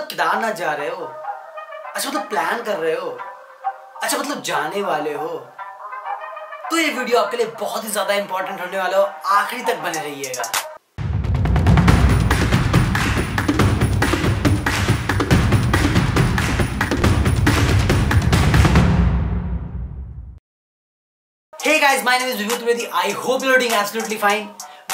मतलब केदारनाथ जा रहे हो, अच्छा मतलब प्लान कर रहे हो, अच्छा मतलब जाने वाले हो, तो ये वीडियो आपके लिए बहुत ही ज्यादा इंपॉर्टेंट होने वाला हो, आखिरी तक बने रहिएगा। Hey guys, my name is Vibhu Trivedi. I hope you're doing absolutely fine.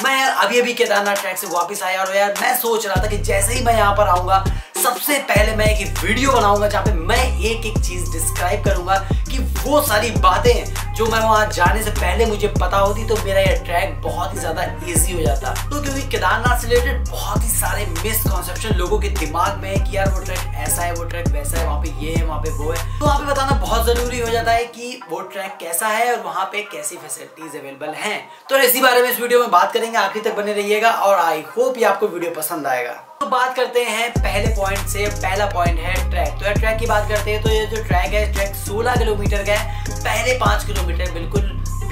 मैं यार अभी केदारनाथ ट्रैक से वापस आया और यार मैं सोच रहा था कि जैसे ही मैं यहाँ पर आऊंगा सबसे पहले मैं एक वीडियो बनाऊंगा जहाँ पे मैं एक एक चीज डिस्क्राइब करूंगा कि वो सारी बातें जो मैं वहां जाने से पहले मुझे पता होती तो मेरा ये ट्रैक बहुत ही ज्यादा इजी हो जाता। तो क्योंकि केदारनाथ से रिलेटेड बहुत ही सारे मिसकॉन्सेप्शन लोगों के दिमाग में है कि यार वो ट्रैक ऐसा है, वो ट्रैक वैसा है, वहाँ पे ये है, वहाँ पे वो है, तो वहाँ पे बताना बहुत जरूरी हो जाता है कि वो ट्रैक कैसा है और वहाँ पे कैसी फैसिलिटीज अवेलेबल हैं। तो इसी बारे में इस वीडियो में बात करेंगे, आखिरी तक बने रहिएगा और आई होप ये आपको वीडियो पसंद आएगा। तो बात करते हैं पहले पॉइंट से। पहला पॉइंट है ट्रैक। तो यार ट्रैक की बात करते हैं तो ये जो ट्रैक है, ट्रैक 16 किलोमीटर का है। पहले 5 किलोमीटर बिल्कुल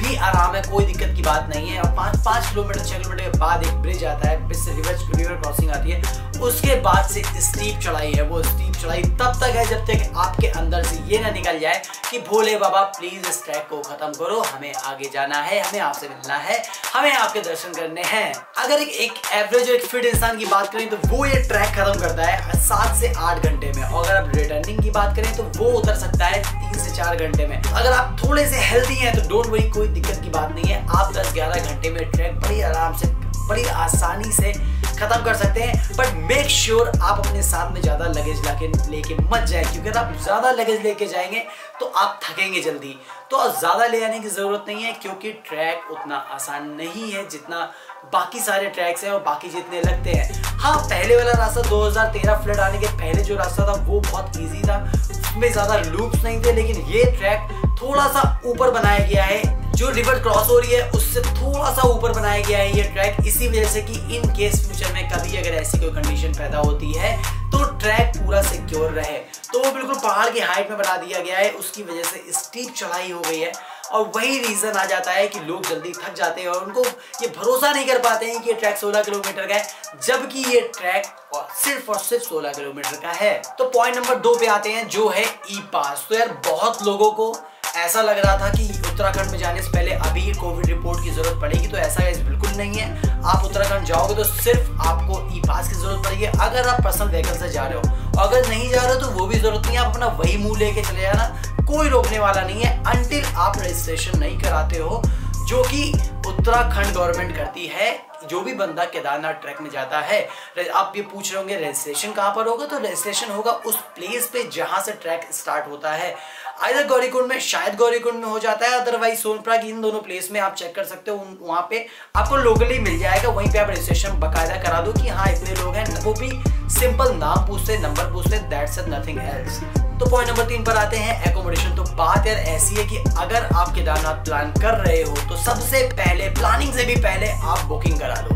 भी आराम है, कोई दिक्कत की बात नहीं है। और 5 किलोमीटर 6 किलोमीटर के बाद एक ब्रिज आता है, ब्रिज से रिवर क्रॉसिंग आती है, उसके बाद से स्टीप चढ़ाई है। वो स्टीप चढ़ाई तब तक है जब तक आपके अंदर से ये ना निकल जाए कि भोले बाबा प्लीज इस ट्रैक को खत्म करो, हमें आगे जाना है, हमें आपसे मिलना है, हमें आपके दर्शन करने हैं। अगर एक एवरेज और एक फिट इंसान की बात करें तो वो ये ट्रैक खत्म करता है 7 से 8 घंटे में। और अगर आप रिटर्निंग की बात करें तो वो उतर सकता है 3 से 4 घंटे में। अगर आप थोड़े से हेल्दी हैं तो डोंट वरी, कोई दिक्कत की बात नहीं है, आप 10-11 घंटे में ट्रैक बड़ी आराम से, बड़ी आसानी से खत्म कर सकते हैं। बट मेक श्योर आप अपने साथ में ज्यादा लगेज लेके मत जाए, क्योंकि अगर आप ज्यादा लगेज लेके जाएंगे तो आप थकेंगे जल्दी। तो ज्यादा ले आने की जरूरत नहीं है, क्योंकि ट्रैक उतना आसान नहीं है जितना बाकी सारे ट्रैक्स हैं और बाकी जितने लगते हैं। हाँ, पहले वाला रास्ता 2013 फ्लड आने के पहले जो रास्ता था वो बहुत इजी था, उसमें ज्यादा लूप्स नहीं थे। लेकिन ये ट्रैक थोड़ा सा ऊपर बनाया गया है, जो रिवर क्रॉस हो रही है उससे थोड़ा सा ऊपर बनाया गया है ये ट्रैक, इसी वजह से कि इन केस फ्यूचर में कभी अगर ऐसी कोई कंडीशन पैदा होती है तो ट्रैक पूरा सिक्योर रहे। तो वो बिल्कुल पहाड़ की हाइट में बना दिया गया है, उसकी वजह से स्टीप चढ़ाई हो गई है। और वही रीजन आ जाता है कि लोग जल्दी थक जाते हैं और उनको ये भरोसा नहीं कर पाते हैं कि ये ट्रैक 16 किलोमीटर का है, जबकि ये ट्रैक और सिर्फ 16 किलोमीटर का है। तो पॉइंट नंबर 2 पे आते हैं, जो है ई पास। तो यार बहुत लोगों को ऐसा लग रहा था कि उत्तराखंड में जाने से पहले अभी कोविड रिपोर्ट की जरूरत पड़ेगी, तो ऐसा बिल्कुल नहीं है। आप उत्तराखंड जाओगे तो सिर्फ आपको ई पास की जरूरत पड़ेगी अगर आप पर्सनल व्हीकल से जा रहे हो। अगर नहीं जा रहे हो तो वो भी जरूरत नहीं है, आप अपना वही मुंह लेके चले जाना, कोई रोकने वाला नहीं है अनटिल आप रजिस्ट्रेशन नहीं कराते हो, जो कि उत्तराखंड गवर्नमेंट करती है। जो भी बंदा केदारनाथ ट्रैक में जाता है, आप ये पूछ रहे होंगे रजिस्ट्रेशन कहाँ पर होगा, तो रजिस्ट्रेशन होगा उस प्लेस पे जहां से ट्रैक स्टार्ट होता है। आइदर गौरीकुंड में, शायद गौरीकुंड में हो जाता है, अदरवाइज सोनप्रयाग, इन दोनों प्लेस में आप चेक कर सकते हो। वहां पे आपको लोकली मिल जाएगा, वहीं पे आप रजिस्ट्रेशन बकायदा करा दो कि हाँ इतने लोग हैं। वो भी सिंपल नाम पूछते, नंबर पूछते, दैट्स इट, नथिंग एल्स। तो पॉइंट नंबर 3 पर आते हैं, एकोमोडेशन। तो बात यार ऐसी है कि अगर आप केदारनाथ प्लान कर रहे हो तो सबसे पहले, प्लानिंग से भी पहले आप बुकिंग करा लो,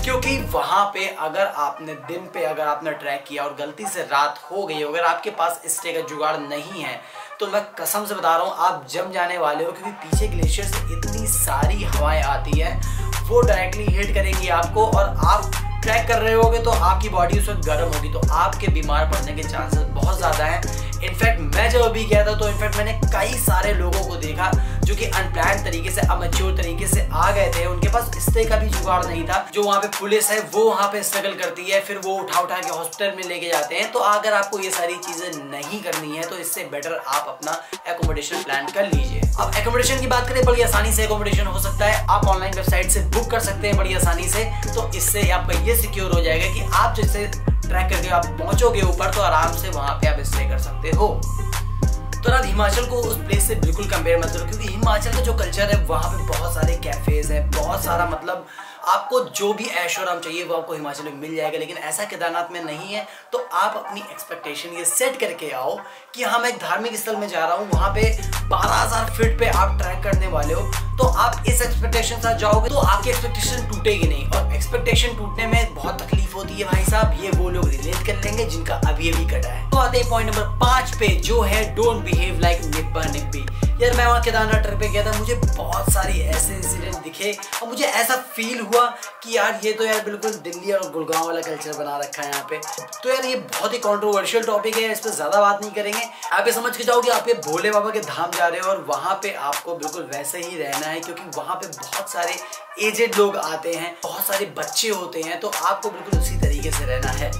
क्योंकि वहां पे अगर आपने दिन पे अगर आपने ट्रैक किया और गलती से रात हो गई, अगर आपके पास स्टे का जुगाड़ नहीं है तो मैं कसम से बता रहा हूँ आप जम जाने वाले हो, क्योंकि पीछे ग्लेशियर से इतनी सारी हवाएं आती है, वो डायरेक्टली हिट करेंगी आपको और आप ट्रैक कर रहे होगे तो आपकी बॉडी उस वक्त गर्म होगी, तो आपके बीमार पड़ने के चांसेस बहुत ज्यादा हैं। इनफैक्ट मैं जब अभी गया था तो इनफैक्ट मैंने कई सारे लोगों को देखा जो कि अनप्लान्ड तरीके से, अमेच्योर तरीके से आ गए थे, उनके पास स्टे का भी जुगाड़ नहीं था। जो वहाँ पे पुलिस है वो वहाँ पे स्ट्रगल करती है, फिर वो उठा के हॉस्पिटल में लेके जाते हैं। तो अगर आपको ये सारी चीजें नहीं करनी है तो इससे बेटर आप अपना एकोमोडेशन प्लान कर लीजिए। अब एकोमोडेशन की बात करें, बड़ी आसानी से एकोमोडेशन हो सकता है, आप ऑनलाइन वेबसाइट से बुक कर सकते हैं बड़ी आसानी से। तो इससे आपका ये सिक्योर हो जाएगा कि आप जैसे ट्रैक करके आप पहुंचोगे ऊपर तो आराम से वहां पे आप स्टे कर सकते हो। तो आप हिमाचल को उस प्लेस से बिल्कुल कंपेयर मत करो, क्योंकि हिमाचल का जो कल्चर है वहाँ पे बहुत सारे कैफेज है, बहुत सारा मतलब आपको जो भी ऐशो आराम चाहिए वो आपको हिमाचल में मिल जाएगा। लेकिन ऐसा केदारनाथ में नहीं है। तो आप अपनी एक्सपेक्टेशन ये सेट करके आओ कि हाँ मैं एक धार्मिक स्थल में जा रहा हूँ, वहाँ पे 12,000 फीट पे आप ट्रैक करने वाले हो, तो आप इस एक्सपेक्टेशन साथ जाओगे तो आपकी एक्सपेक्टेशन टूटेगी नहीं। और एक्सपेक्टेशन टूटने में बहुत तकलीफ होती है भाई साहब, ये वो लोग रिलेट कर लेंगे जिनका अभी कटा है। तो आते हैं पॉइंट नंबर 5 पे, जो है डोंट बिहेव लाइक निब्बा निब्बी। यार मैं वहाँ केदारनाथ ट्रिप पे गया था, मुझे बहुत सारी ऐसे इंसिडेंट दिखे दिखे और मुझे ऐसा फील हुआ कि यार ये तो यार बिल्कुल दिल्ली और गुड़गांव वाला कल्चर बना रखा है यहाँ पे। तो यार ये बहुत ही कंट्रोवर्शियल टॉपिक है, इस पर ज्यादा बात नहीं करेंगे। आप ये समझ के जाओ कि आप ये भोले बाबा के धाम जा रहे हो और वहां पे आपको बिल्कुल वैसे ही रहना है, क्योंकि वहां पे बहुत सारे एजेड लोग आते हैं, बहुत सारे बच्चे होते हैं, तो आपको बिल्कुल उसी तरीके से रहना है।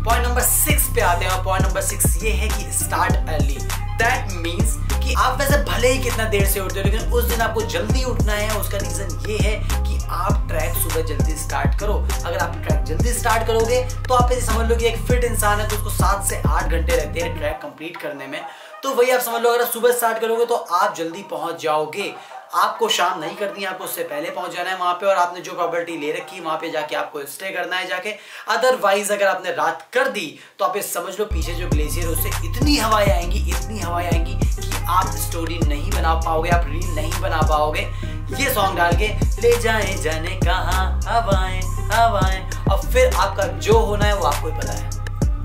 पॉइंट नंबर 6 पे आते हैं और पॉइंट नंबर 6 ये है कि स्टार्ट अर्ली। दैट मीन्स कि आप वैसे भले ही कितना देर से उठते हो, लेकिन उस दिन आपको जल्दी उठना है। उसका रीजन ये है कि आप ट्रैक सुबह जल्दी स्टार्ट करो। अगर आप ट्रैक जल्दी स्टार्ट करोगे तो आप ऐसे समझ लो कि एक फिट इंसान है तो उसको 7 से 8 घंटे लगते हैं ट्रैक कंप्लीट करने में। तो वही आप समझ लो, अगर सुबह स्टार्ट करोगे तो आप जल्दी पहुंच जाओगे। आपको शाम नहीं करनी है, आपको उससे पहले पहुंच जाना है वहां पे, और आपने जो प्रॉपर्टी ले रखी है वहां पे जाके आपको स्टे करना है जाके। अदरवाइज अगर आपने रात कर दी तो आप ये समझ लो पीछे जो ग्लेशियर उससे इतनी हवाएं आएंगी कि आप स्टोरी नहीं बना पाओगे, आप रील नहीं बना पाओगे। ये सॉन्ग डाल के ले जाए जाने कहां हवाएं हवाएं, और फिर आपका जो होना है वो आपको ही पता है।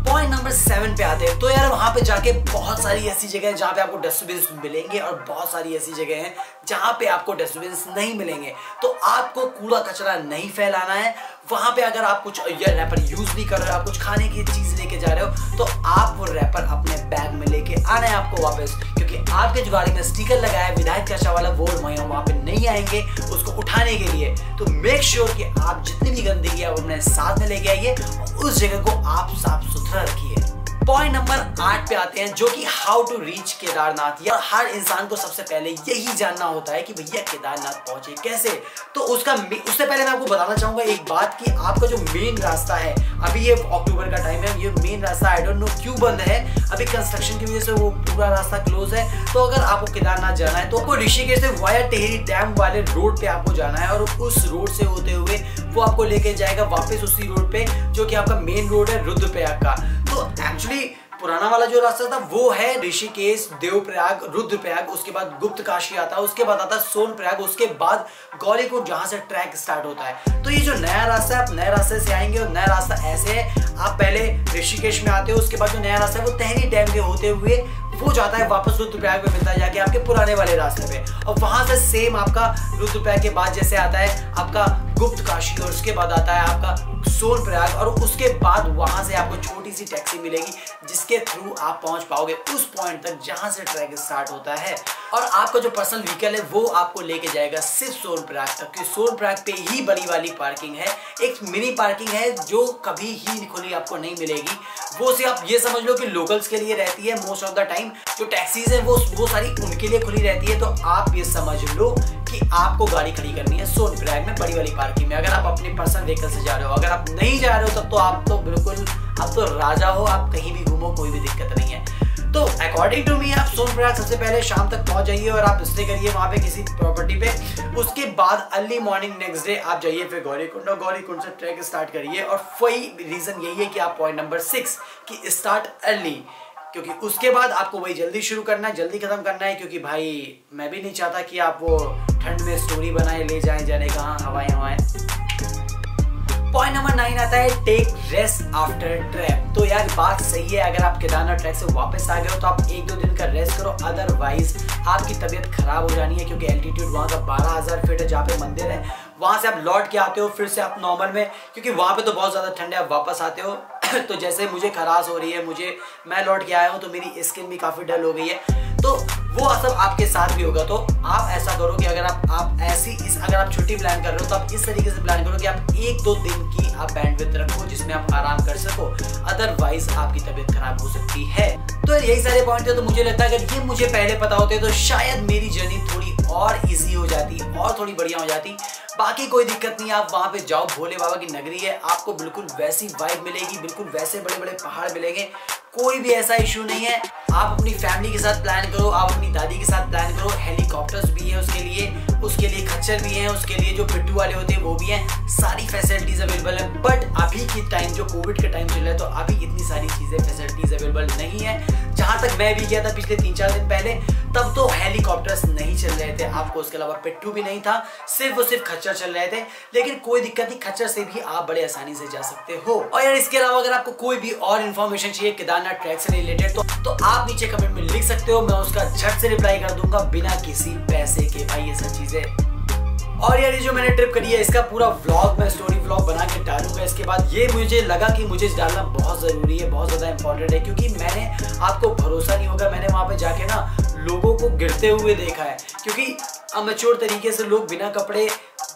पॉइंट नंबर 7 पे आते हैं। तो यार वहां पे जाके बहुत सारी ऐसी जगह है जहां पे आपको डस्टबिन मिलेंगे और बहुत सारी ऐसी जगह हैं जहां पे आपको डस्टबिन नहीं मिलेंगे। तो आपको कूड़ा कचरा नहीं फैलाना है वहां पे। अगर आप कुछ ये रैपर यूज भी कर रहे हो, आप कुछ खाने की चीज लेके जा रहे हो, तो आप वो रैपर अपने बैग में लेके आना है आपको वापस, क्योंकि आपके जो गाड़ी में स्टिकर लगाया है विधायक कचरा वाला, वो वहां पे नहीं आएंगे उसको उठाने के लिए। तो मेक श्योर कि आप जितनी भी गंदगी है वो अपने साथ में लेके आइए और उस जगह को आप साफ सुथरा रखिए। पॉइंट नंबर 8 पे आते हैं, जो कि हाउ टू रीच केदारनाथ। यार हर इंसान को सबसे पहले यही जानना होता है कि भैया केदारनाथ पहुंचे कैसे। तो उससे पहले मैं आपको बताना चाहूंगा एक बात कि आपका जो मेन रास्ता है, अभी ये अक्टूबर का टाइम है, ये मेन रास्ता आई डोंट नो क्यों बंद है, अभी कंस्ट्रक्शन की वजह से वो पूरा रास्ता क्लोज है। तो अगर आपको केदारनाथ जाना है तो आपको ऋषिकेश से वाया टेहरी डैम वाले रोड पे आपको जाना है, और उस रोड से होते हुए वो आपको लेके जाएगा वापस उसी रोड पे जो कि आपका मेन रोड है रुद्रप्रयाग का। तो एक्चुअली पुराना वाला जो रास्ता था वो है ऋषिकेश, देवप्रयाग, रुद्रप्रयाग, उसके बाद गुप्त काशी आता है, उसके बाद आता है सोनप्रयाग, उसके बाद गौरीकुंड जहां से ट्रैक स्टार्ट होता है। तो ये जो नया रास्ता है, आप नए रास्ते से आएंगे, और नया रास्ता ऐसे है, आप पहले ऋषिकेश में आते हो, उसके बाद जो नया रास्ता है वो टेहरी डैम के होते हुए वो जाता है वापस रुद्रप्रयाग में मिलता है जाके आपके पुराने वाले रास्ते पे, और वहां से सेम आपका रुद्रप्रयाग के बाद जैसे आता है आपका गुप्त काशी, और उसके बाद आता है आपका सोनप्रयाग, और उसके बाद वहां से आपको छोटी सी टैक्सी मिलेगी जिसके थ्रू आप पहुंच पाओगे उस पॉइंट तक जहां से ट्रैक स्टार्ट होता है। और आपका जो पर्सनल व्हीकल है वो आपको लेके जाएगा सिर्फ सोनप्रयाग तक, कि सोनप्रयाग पे ही बड़ी वाली पार्किंग है, एक मिनी पार्किंग है जो कभी ही खुली आपको नहीं मिलेगी। वो से आप ये समझ लो कि लोकल्स के लिए रहती है मोस्ट ऑफ द टाइम। जो टैक्सीज है वो सारी उनके लिए खुली रहती है। तो आप ये समझ लो कि आपको गाड़ी खड़ी करनी है सोनप्रयाग में बड़ी वाली पार्किंग में, अगर आप अपने पर्सनल व्हीकल से जा रहे हो। अगर आप नहीं जा रहे हो तब तो आप तो बिल्कुल आप तो राजा हो, आप कहीं भी घूमो कोई भी दिक्कत नहीं है। तो अकॉर्डिंग टू मी आप सोनप्रयाग सबसे पहले शाम तक पहुंच जाइए और आप स्टे करिए वहां पे किसी प्रॉपर्टी पे। उसके बाद अर्ली मॉर्निंग नेक्स्ट डे आप जाइए फिर गौरीकुंड, और गौरीकुंड से ट्रैक स्टार्ट करिए। और वही रीजन यही है कि आप पॉइंट नंबर 6 कि स्टार्ट अर्ली, क्योंकि उसके बाद आपको वही जल्दी शुरू करना है, जल्दी खत्म करना है, क्योंकि भाई मैं भी नहीं चाहता कि आप वो ठंड में स्टोरी बनाए ले जाए जाने कहाँ हवाएं हवाएं। पॉइंट नंबर 9 आता है टेक रेस्ट आफ्टर ट्रैक। तो यार बात सही है, अगर आप केदारनाथ ट्रैक से वापस आ गए हो तो आप 1-2 दिन का रेस्ट करो, अदरवाइज आपकी तबीयत खराब हो जानी है, क्योंकि एल्टीट्यूड वहाँ का 12,000 फीट है जहाँ पे मंदिर है। वहां से आप लौट के आते हो फिर से आप नॉर्मल में, क्योंकि वहां पे तो बहुत ज्यादा ठंड है, आप वापस आते हो तो जैसे मुझे खराश हो रही है, मैं लौट के आया हूँ तो मेरी स्किन भी काफी डल हो गई है, तो वो सब आपके साथ भी होगा। तो आप ऐसा करो कि अगर अगर आप छुट्टी प्लान कर रहे हो तो आप इस तरीके से प्लान करो कि आप 1-2 दिन की आप बैंडविड्थ रखो जिसमें आप आराम कर सको, अदरवाइज आपकी तबीयत खराब हो सकती है। तो यही सारे पॉइंट है। तो मुझे लगता है अगर ये मुझे पहले पता होते तो शायद मेरी जर्नी थोड़ी और इजी हो जाती और थोड़ी बढ़िया हो जाती। बाकी कोई दिक्कत नहीं, आप वहां पे जाओ, भोले बाबा की नगरी है, आपको बिल्कुल वैसी वाइब मिलेगी, बिल्कुल वैसे बड़े बड़े पहाड़ मिलेंगे, कोई भी ऐसा इशू नहीं है। आप अपनी फैमिली के साथ प्लान करो, आप अपनी दादी के साथ प्लान करो, हेलीकॉप्टर्स भी है उसके लिए खच्चर भी है, उसके लिए जो पिट्ठू वाले होते हैं वो भी हैं, सारी फैसिलिटीज अवेलेबल है। बट अभी के टाइम जो कोविड का टाइम चल रहा है तो अभी इतनी सारी चीजें फैसिलिटीज अवेलेबल नहीं है। जहां तक मैं भी गया था पिछले 3-4 दिन पहले, तब तो हेलीकॉप्टर्स नहीं चल रहे थे आपको, उसके अलावा पिट्ठू भी नहीं था, सिर्फ और सिर्फ खच्चर चल रहे थे। लेकिन कोई दिक्कत नहीं, खच्चर से भी आप बड़े आसानी से जा सकते हो। और यार इसके अलावा अगर आपको कोई भी और इन्फॉर्मेशन चाहिए केदारनाथ ट्रैक से रिलेटेड तो आप नीचे कमेंट में लिख सकते हो, मैं उसका झट से रिप्लाई कर दूंगा बिना किसी पैसे के। भाई ये सब चीजें और यार ये जो मैंने ट्रिप करी है इसका पूरा व्लॉग मैं स्टोरी व्लॉग बना के डालूंगा। इसके बाद ये मुझे लगा कि मुझे डालना बहुत ज़रूरी है, बहुत ज़्यादा इंपॉर्टेंट है, क्योंकि मैंने, आपको भरोसा नहीं होगा, मैंने वहाँ पे जाके ना लोगों को गिरते हुए देखा है। क्योंकि अमेच्योर तरीके से लोग बिना कपड़े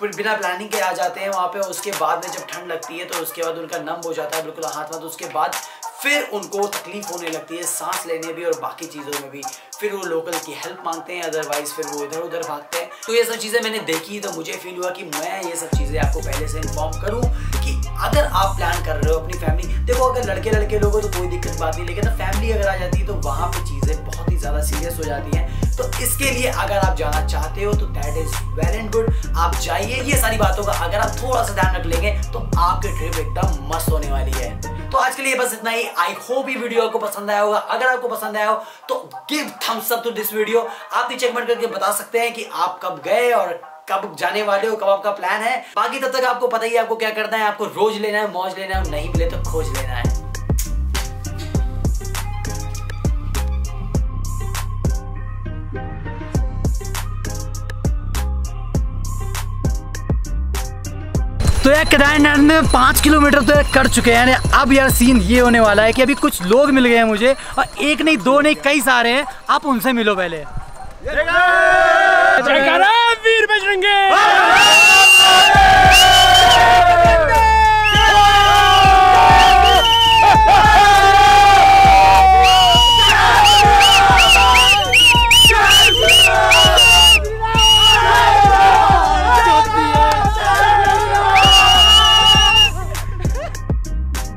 बिना प्लानिंग के आ जाते हैं वहाँ पे। उसके बाद में जब ठंड लगती है तो उसके बाद उनका नम हो जाता है बिल्कुल हाथ में, तो उसके बाद फिर उनको तकलीफ होने लगती है सांस लेने भी और बाकी चीज़ों में भी। फिर वो लोकल की हेल्प मांगते हैं, अदरवाइज फिर वो इधर उधर भागते हैं। तो ये सब चीज़ें मैंने देखी तो मुझे फील हुआ कि मैं ये सब चीज़ें आपको पहले से इन्फॉर्म करूँ कि अगर आप प्लान कर रहे हो अपनी फैमिली, देखो अगर लड़के लड़के लोग हो तो कोई दिक्कत बात नहीं, लेकिन फैमिली अगर आ जाती है तो वहाँ पर चीज़ें बहुत ही ज़्यादा सीरियस हो जाती हैं। तो इसके लिए अगर आप जाना चाहते हो तो that is well and good, आप जाइए। ये सारी बातों का अगर आप थोड़ा सा ध्यान रख लेंगे तो आपकी ट्रिप एकदम मस्त होने वाली है। तो आज के लिए बस इतना ही। आई होप ये वीडियो आपको पसंद आया होगा। अगर आपको पसंद आया हो तो give thumbs up to this video. आप नीचे कमेंट करके बता सकते हैं कि आप कब गए और कब जाने वाले हो, कब आपका प्लान है। बाकी तब तक आपको पता ही है आपको क्या करना है, आपको रोज लेना है, मौज लेना है, नहीं मिले तो खोज लेना है। तो यार केदारनाथ में 5 किलोमीटर तो यार कर चुके हैं। अब यार सीन ये होने वाला है कि अभी कुछ लोग मिल गए हैं मुझे, और एक नहीं दो नहीं कई सारे हैं। आप उनसे मिलो पहले। जयकारा वीर बजरंगी।